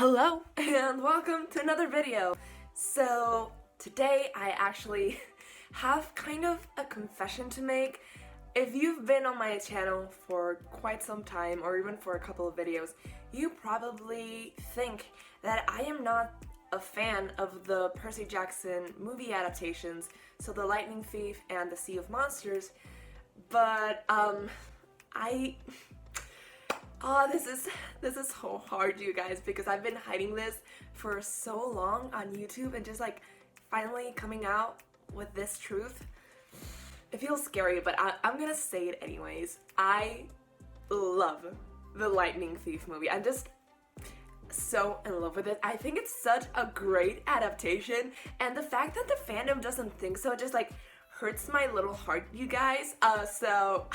Hello and welcome to another video. So today I actually have kind of a confession to make. If you've been on my channel for quite some time or even for a couple of videos, you probably think that I am not a fan of the Percy Jackson movie adaptations, so The Lightning Thief and The Sea of Monsters, but this is so hard, you guys, because I've been hiding this for so long on YouTube and just like finally coming out with this truth. It feels scary, but I'm gonna say it anyways. I love the Lightning Thief movie. I'm just so in love with it. I think it's such a great adaptation, and the fact that the fandom doesn't think so just like hurts my little heart, you guys. So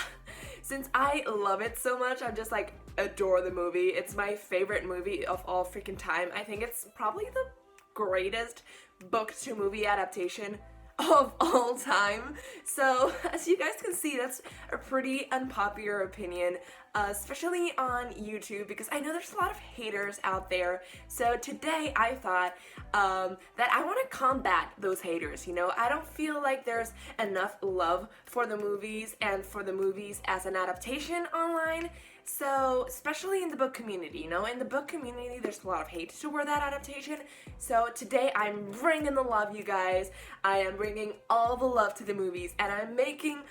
since I love it so much, I'm just like adore the movie. It's my favorite movie of all freaking time. I think it's probably the greatest book to movie adaptation of all time. So as you guys can see, that's a pretty unpopular opinion, especially on YouTube, because I know there's a lot of haters out there. So today I thought that I want to combat those haters. You know, I don't feel like there's enough love for the movies and for the movies as an adaptation online. So, especially in the book community, you know, in the book community, there's a lot of hate toward that adaptation. So today I'm bringing the love, you guys. I am bringing all the love to the movies, and I'm making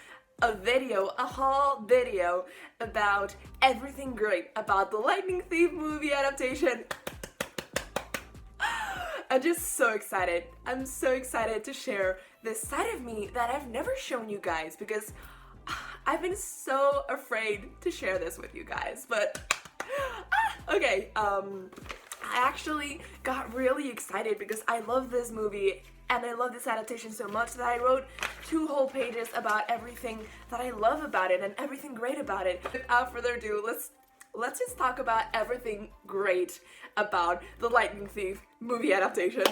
a whole video about everything great about the Lightning Thief movie adaptation. I'm just so excited. I'm so excited to share this side of me that I've never shown you guys, because I've been so afraid to share this with you guys, but okay, I actually got really excited because I love this movie and I love this adaptation so much that I wrote 2 whole pages about everything that I love about it and everything great about it. Without further ado, let's just talk about everything great about the Lightning Thief movie adaptation.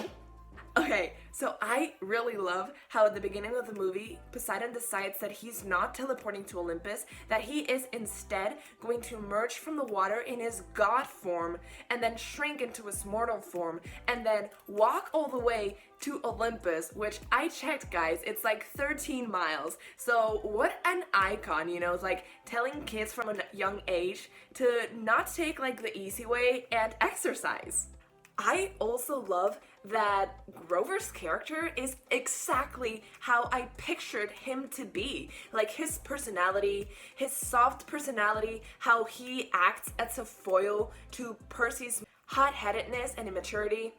Okay, so I really love how at the beginning of the movie, Poseidon decides that he's not teleporting to Olympus, that he is instead going to emerge from the water in his god form and then shrink into his mortal form and then walk all the way to Olympus, which I checked, guys, it's like 13 miles. So what an icon, you know, it's like telling kids from a young age to not take like the easy way and exercise. I also love that Grover's character is exactly how I pictured him to be. Like his personality, his soft personality, how he acts as a foil to Percy's hot-headedness and immaturity.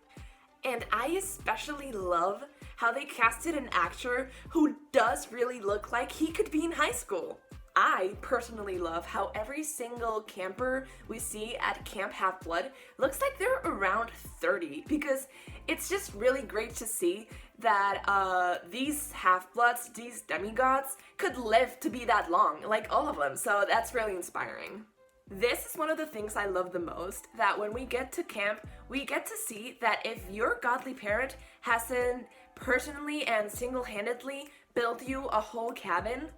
And I especially love how they casted an actor who does really look like he could be in high school. I personally love how every single camper we see at Camp Half-Blood looks like they're around 30, because it's just really great to see that these Half-Bloods, these demigods, could live to be that long, like all of them, so that's really inspiring. This is one of the things I love the most, that when we get to camp, we get to see that if your godly parent hasn't personally and single-handedly built you a whole cabin,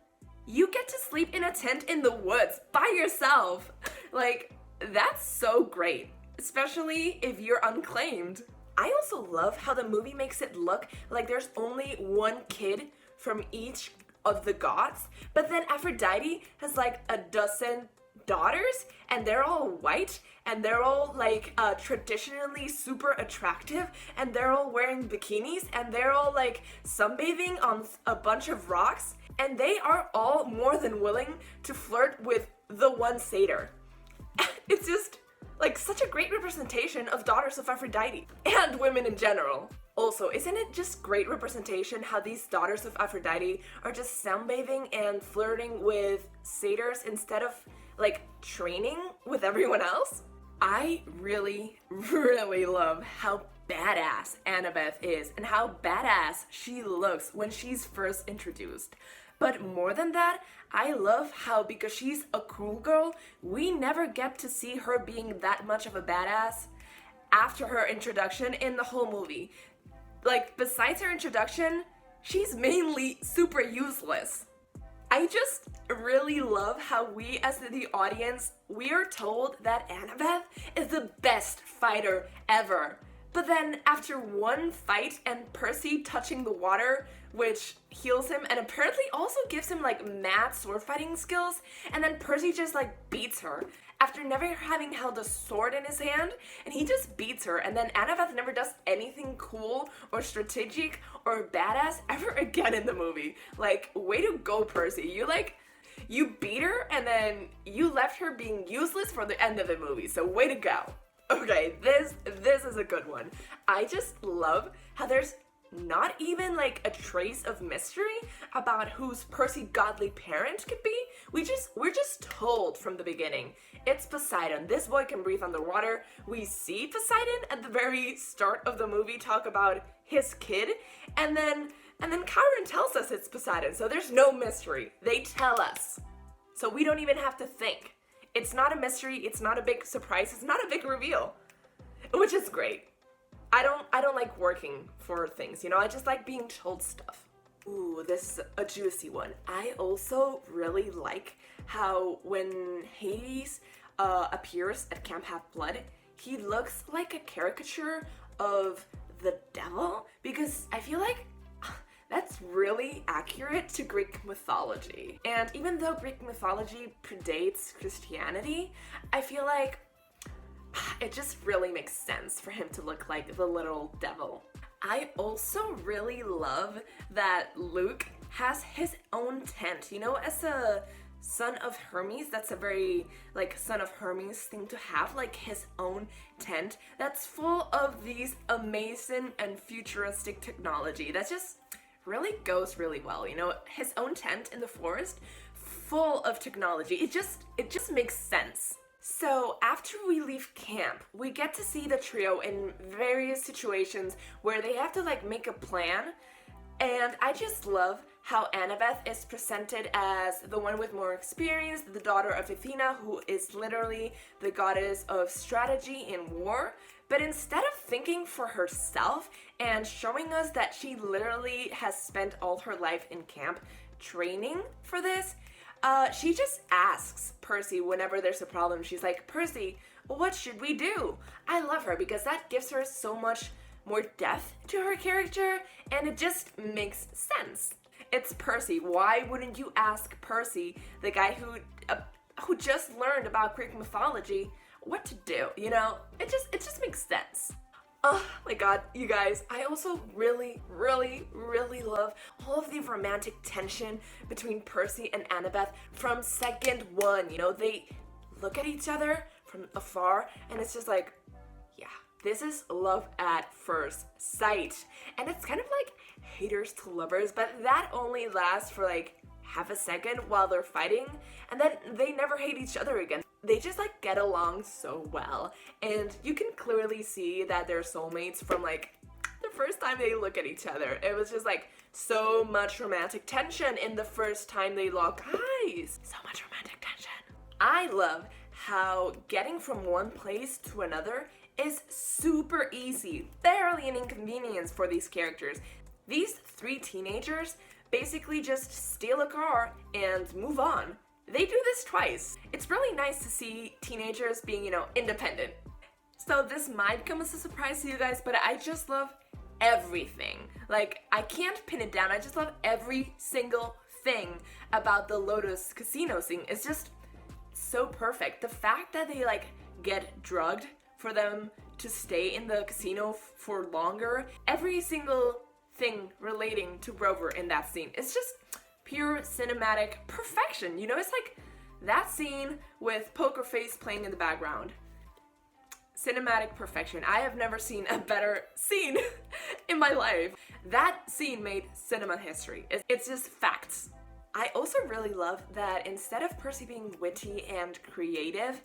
you get to sleep in a tent in the woods by yourself. Like, that's so great, especially if you're unclaimed. I also love how the movie makes it look like there's only one kid from each of the gods, but then Aphrodite has like a dozen daughters, and they're all white, and they're all like traditionally super attractive, and they're all wearing bikinis, and they're all like sunbathing on a bunch of rocks, and they are all more than willing to flirt with the one satyr. It's just like such a great representation of daughters of Aphrodite and women in general. Also, isn't it just great representation how these daughters of Aphrodite are just sunbathing and flirting with satyrs instead of like training with everyone else? I really, really love how badass Annabeth is and how badass she looks when she's first introduced. But more than that, I love how, because she's a cool girl, we never get to see her being that much of a badass after her introduction in the whole movie. Like, besides her introduction, she's mainly super useless. I just really love how we as the audience, we are told that Annabeth is the best fighter ever. But then after one fight and Percy touching the water, which heals him and apparently also gives him like mad sword fighting skills, and then Percy just like beats her after never having held a sword in his hand, and he just beats her, and then Annabeth never does anything cool or strategic or badass ever again in the movie. Like, way to go, Percy. You beat her and then you left her being useless for the end of the movie, so way to go. Okay, this is a good one. I just love how there's not even like a trace of mystery about who's Percy godly parent could be. We're just told from the beginning. It's Poseidon. This boy can breathe underwater. We see Poseidon at the very start of the movie talk about his kid, and then Chiron tells us it's Poseidon, so there's no mystery. They tell us. So we don't even have to think. It's not a mystery, it's not a big surprise, it's not a big reveal. Which is great. I don't like working for things, you know, I just like being told stuff. Ooh, this is a juicy one. I also really like how when Hades appears at Camp Half-Blood, he looks like a caricature of the devil, because I feel like that's really accurate to Greek mythology. And even though Greek mythology predates Christianity, I feel like it just really makes sense for him to look like the literal devil. I also really love that Luke has his own tent. You know, as a son of Hermes, that's a very, like, son of Hermes thing to have, like, his own tent that's full of these amazing and futuristic technology that just really goes really well. You know, his own tent in the forest full of technology. It just makes sense. So after we leave camp, we get to see the trio in various situations where they have to like make a plan. And I just love how Annabeth is presented as the one with more experience, the daughter of Athena, who is literally the goddess of strategy in war. But instead of thinking for herself and showing us that she literally has spent all her life in camp training for this, she just asks Percy whenever there's a problem. She's like, Percy, what should we do? I love her because that gives her so much more depth to her character, and it just makes sense. It's Percy. Why wouldn't you ask Percy, the guy who just learned about Greek mythology, what to do? You know, it just makes sense. Oh my god, you guys, I also really love all of the romantic tension between Percy and Annabeth from second one. You know, they look at each other from afar and it's just like, yeah, this is love at first sight. And it's kind of like haters to lovers, but that only lasts for like half a second while they're fighting, and then they never hate each other again. They just like get along so well, and you can clearly see that they're soulmates from like the first time they look at each other. It was just like so much romantic tension in the first time they lock eyes. So much romantic tension. I love how getting from one place to another is super easy, barely an inconvenience for these characters. These three teenagers basically just steal a car and move on. They do this twice. It's really nice to see teenagers being, you know, independent. So this might come as a surprise to you guys, but I just love everything. Like, I can't pin it down. I just love every single thing about the Lotus Casino scene. It's just so perfect. The fact that they like get drugged for them to stay in the casino for longer, every single thing relating to Grover in that scene, it's just pure cinematic perfection. You know, it's like that scene with Poker Face playing in the background. Cinematic perfection. I have never seen a better scene in my life. That scene made cinema history. It's just facts. I also really love that instead of Percy being witty and creative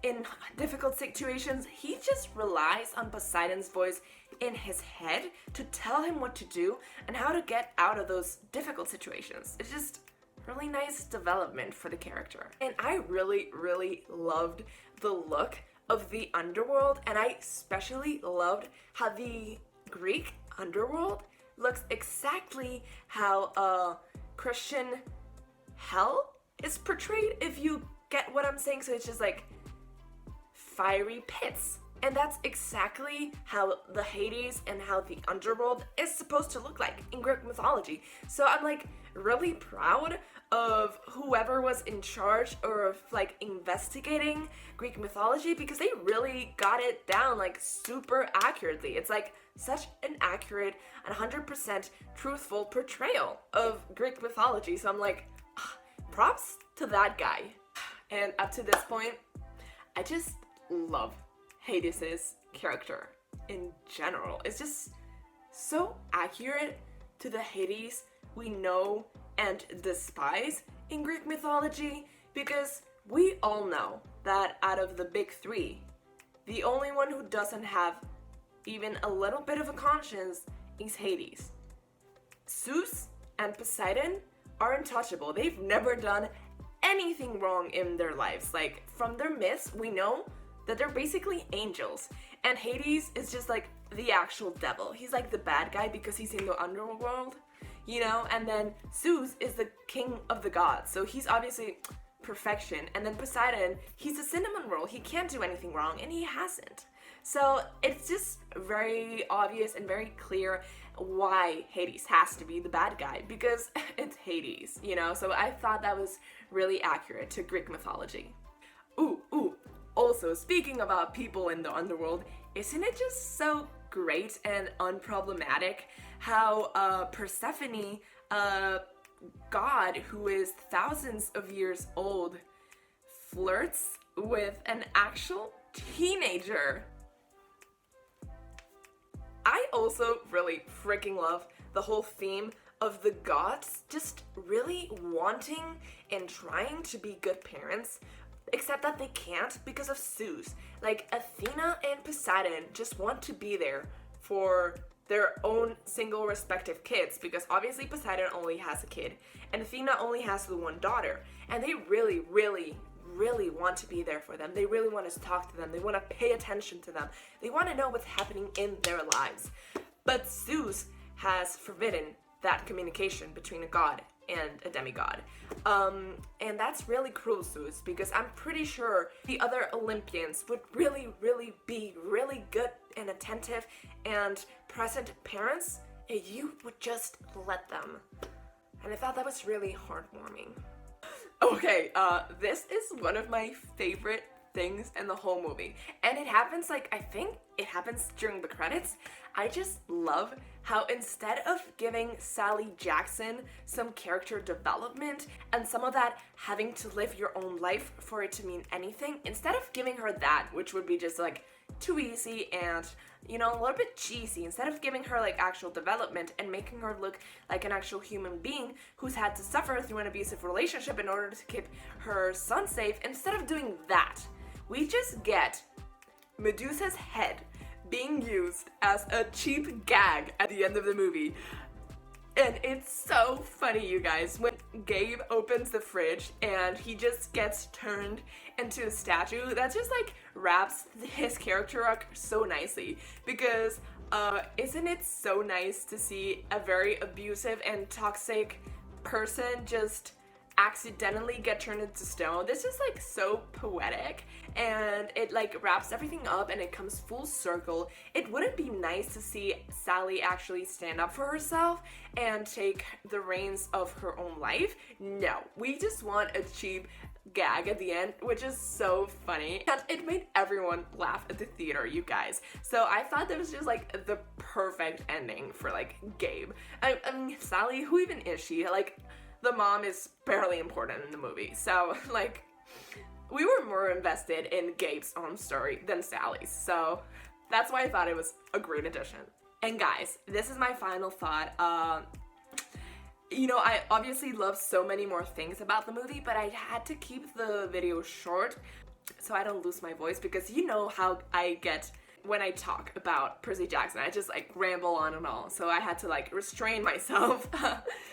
in difficult situations, he just relies on Poseidon's voice in his head to tell him what to do and how to get out of those difficult situations. It's just really nice development for the character. And I really loved the look of the underworld, and I especially loved how the Greek underworld looks exactly how a Christian hell is portrayed, if you get what I'm saying. So it's just like fiery pits. And that's exactly how the Hades and how the underworld is supposed to look like in Greek mythology. So I'm like really proud of whoever was in charge of like investigating Greek mythology, because they really got it down like super accurately. It's like such an accurate and 100% truthful portrayal of Greek mythology. So I'm like, props to that guy. And up to this point, I just love Hades' character in general. It's just so accurate to the Hades we know and despise in Greek mythology, because we all know that out of the big three, the only one who doesn't have even a little bit of a conscience is Hades. Zeus and Poseidon are untouchable. They've never done anything wrong in their lives. Like, from their myths, we know that they're basically angels. And Hades is just like the actual devil. He's like the bad guy because he's in the underworld, you know? And then Zeus is the king of the gods. So he's obviously perfection. And then Poseidon, he's a cinnamon roll. He can't do anything wrong, and he hasn't. So it's just very obvious and very clear why Hades has to be the bad guy, because it's Hades, you know? So I thought that was really accurate to Greek mythology. Also, speaking about people in the underworld, isn't it just so great and unproblematic how Persephone, a god who is thousands of years old, flirts with an actual teenager? I also really freaking love the whole theme of the gods just really wanting and trying to be good parents, except that they can't because of Zeus. Like, Athena and Poseidon just want to be there for their own single respective kids, because obviously Poseidon only has a kid and Athena only has the one daughter, and they really want to be there for them. They really want to talk to them. They want to pay attention to them. They want to know what's happening in their lives. But Zeus has forbidden that communication between a god and a demigod. And that's really cruel, Zeus, because I'm pretty sure the other Olympians would really be really good and attentive and present parents if you would just let them. And I thought that was really heartwarming. Okay, this is one of my favorite things in the whole movie. And it happens, like, I think it happens during the credits. I just love how instead of giving Sally Jackson some character development and some of that having to live your own life for it to mean anything, instead of giving her that, which would be just like too easy and, you know, a little bit cheesy, instead of giving her like actual development and making her look like an actual human being who's had to suffer through an abusive relationship in order to keep her son safe, instead of doing that, we just get Medusa's head being used as a cheap gag at the end of the movie. And it's so funny, you guys, when Gabe opens the fridge and he just gets turned into a statue. That just like wraps his character arc so nicely, because isn't it so nice to see a very abusive and toxic person just accidentally get turned into stone? This is like so poetic, and it like wraps everything up and it comes full circle. It wouldn't be nice to see Sally actually stand up for herself and take the reins of her own life? No, we just want a cheap gag at the end, which is so funny, and it made everyone laugh at the theater, you guys. So I thought that was just like the perfect ending for like Gabe. I mean, Sally, who even is she? Like, the mom is barely important in the movie, so like we were more invested in Gabe's own story than Sally's, so that's why I thought it was a great addition. And guys, this is my final thought. You know, I obviously love so many more things about the movie, but I had to keep the video short so I don't lose my voice, because you know how I get when I talk about Percy Jackson. I just like ramble on and on, so I had to like restrain myself.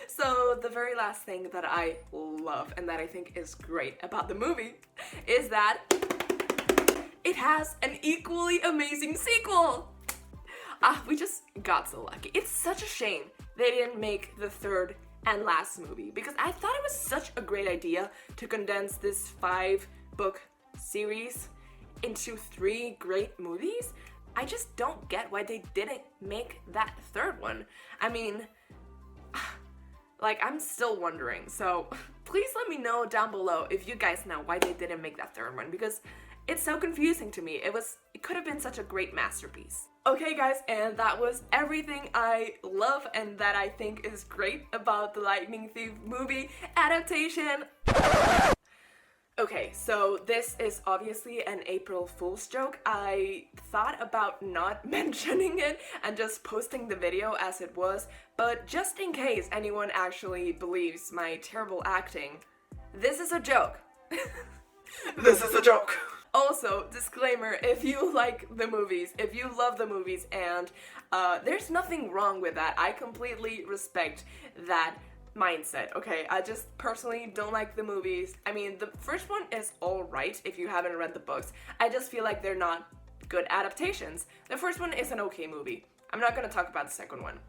So the very last thing that I love and that I think is great about the movie is that it has an equally amazing sequel. We just got so lucky. It's such a shame they didn't make the third and last movie, because I thought it was such a great idea to condense this 5-book series into 3 great movies. I just don't get why they didn't make that third one. I mean, like, I'm still wondering, so please let me know down below if you guys know why they didn't make that third one, because it's so confusing to me. It could have been such a great masterpiece. Okay guys, and that was everything I love and that I think is great about the Lightning Thief movie adaptation. Okay, so this is obviously an April Fool's joke. I thought about not mentioning it and just posting the video as it was, but just in case anyone actually believes my terrible acting, this is a joke. This is a joke. Also, disclaimer, if you like the movies, if you love the movies, and there's nothing wrong with that. I completely respect that mindset, okay? I just personally don't like the movies. I mean, the first one is alright if you haven't read the books. I just feel like they're not good adaptations. The first one is an okay movie. I'm not gonna talk about the second one.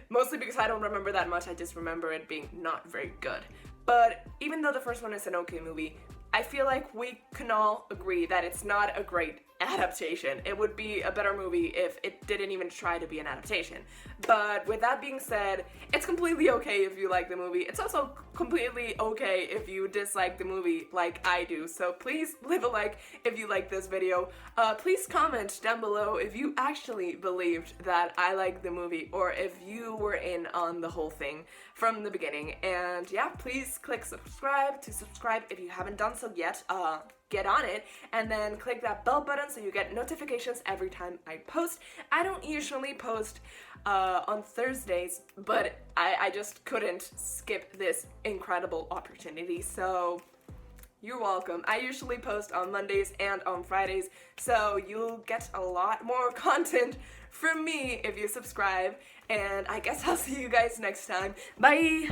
Mostly because I don't remember that much, I just remember it being not very good. But even though the first one is an okay movie, I feel like we can all agree that it's not a great adaptation. It would be a better movie if it didn't even try to be an adaptation. But with that being said, it's completely okay if you like the movie. It's also completely okay if you dislike the movie like I do. So please leave a like if you like this video. Please comment down below if you actually believed that I liked the movie or if you were in on the whole thing from the beginning. And yeah, please click subscribe to subscribe if you haven't done so yet. Get on it, and then click that bell button so you get notifications every time I post. I don't usually post on Thursdays, but I just couldn't skip this incredible opportunity, so you're welcome. I usually post on Mondays and on Fridays, so you'll get a lot more content from me if you subscribe, and I guess I'll see you guys next time. Bye!